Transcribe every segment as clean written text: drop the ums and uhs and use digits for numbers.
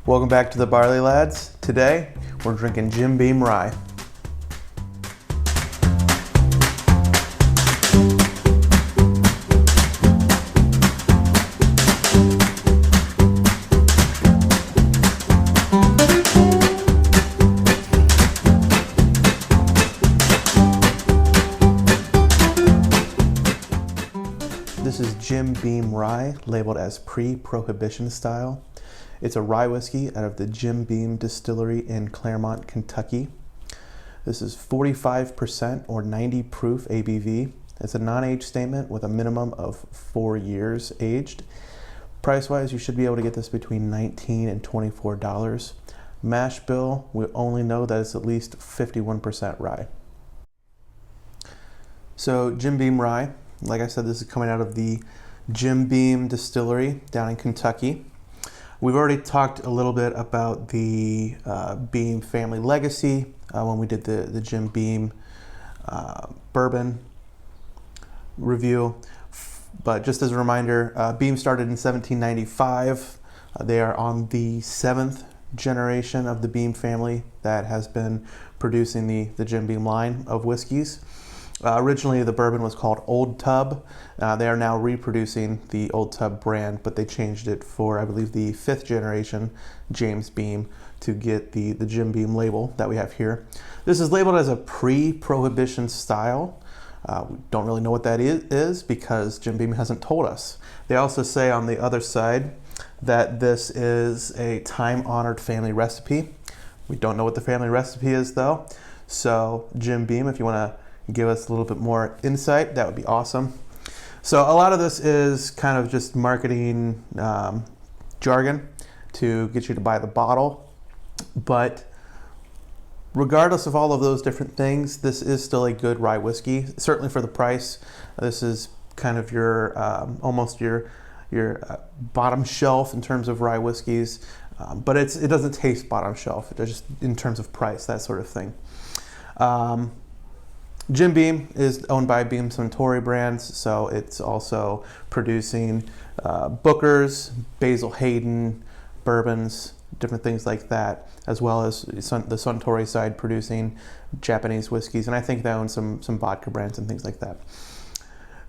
Welcome back to the Barley Lads. Today, we're drinking Jim Beam Rye. This is Jim Beam Rye, labeled as pre-prohibition style. It's a rye whiskey out of the Jim Beam Distillery in Clermont, Kentucky. This is 45% or 90 proof ABV. It's a non-age statement with a minimum of 4 years aged. Price-wise, you should be able to get this between $19 and $24. Mash bill, we only know that it's at least 51% rye. So Jim Beam Rye, like I said, this is coming out of the Jim Beam Distillery down in Kentucky. We've already talked a little bit about the Beam family legacy when we did the Jim Beam bourbon review. But just as a reminder, Beam started in 1795. They are on the 7th generation of the Beam family that has been producing the Jim Beam line of whiskeys. Originally, the bourbon was called Old Tub. They are now reproducing the Old Tub brand, but they changed it for, I believe, the 5th generation James Beam to get the Jim Beam label that we have here. This is labeled as a pre-prohibition style. We don't really know what that is because Jim Beam hasn't told us. They also say on the other side that this is a time-honored family recipe. We don't know what the family recipe is, though. So, Jim Beam, if you want to give us a little bit more insight, that would be awesome. So a lot of this is kind of just marketing jargon to get you to buy the bottle, but regardless of all of those different things, this is still a good rye whiskey, certainly for the price. This is kind of your almost your bottom shelf in terms of rye whiskeys, but it doesn't taste bottom shelf. It's just in terms of price, that sort of thing. Jim Beam is owned by Beam Suntory brands, so it's also producing Booker's, Basil Hayden, bourbons, different things like that, as well as the Suntory side producing Japanese whiskeys, and I think they own some vodka brands and things like that.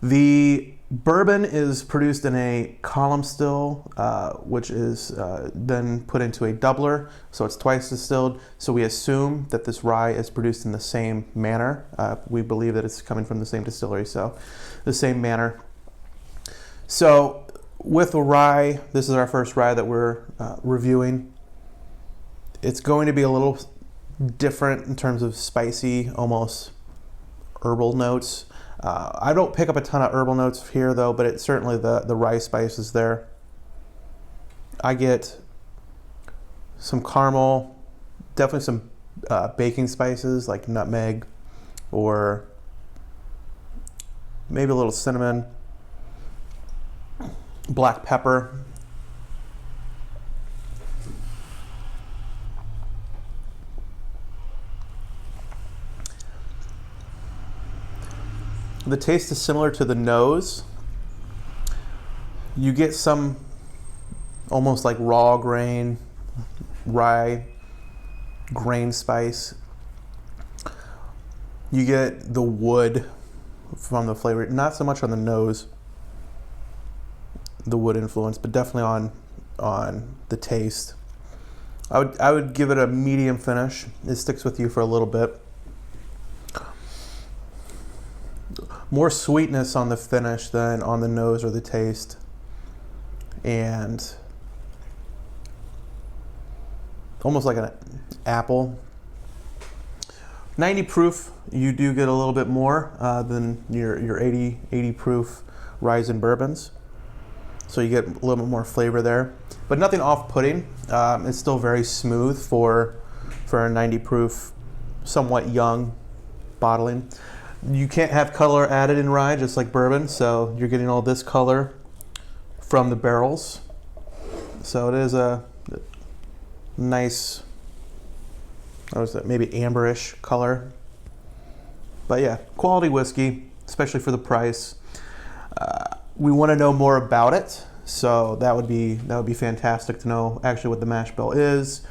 The bourbon is produced in a column still, which is then put into a doubler, so it's twice distilled. So we assume that this rye is produced in the same manner. We believe that it's coming from the same distillery, so the same manner. So with the rye, this is our first rye that we're reviewing. It's going to be a little different in terms of spicy, almost herbal notes. I don't pick up a ton of herbal notes here, though, but it's certainly the rye spice is there. I get some caramel, definitely some baking spices like nutmeg or maybe a little cinnamon, black pepper. The taste is similar to the nose. You get some almost like raw grain, rye, grain spice. You get the wood from the flavor, not so much on the nose, the wood influence, but definitely on the taste. I would give it a medium finish. It sticks with you for a little bit. More sweetness on the finish than on the nose or the taste, and almost like an apple. 90 proof, you do get a little bit more than your 80 proof ryes and bourbons, so you get a little bit more flavor there, but nothing off-putting. It's still very smooth for a 90 proof, somewhat young bottling. You can't have color added in rye, just like bourbon, so you're getting all this color from the barrels. So it is a nice, maybe amberish color. But yeah, quality whiskey, especially for the price. We want to know more about it, So that would be fantastic to know actually what the mash bill is,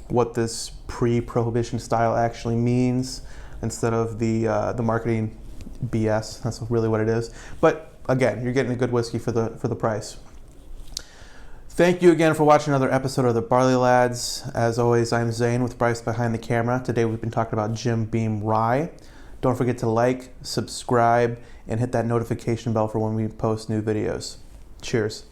what this pre-prohibition style actually means, instead of the marketing BS. That's really what it is. But again, you're getting a good whiskey for the price. Thank you again for watching another episode of the Barley Lads. As always, I'm Zane with Bryce behind the camera. Today we've been talking about Jim Beam Rye. Don't forget to like, subscribe, and hit that notification bell for when we post new videos. Cheers.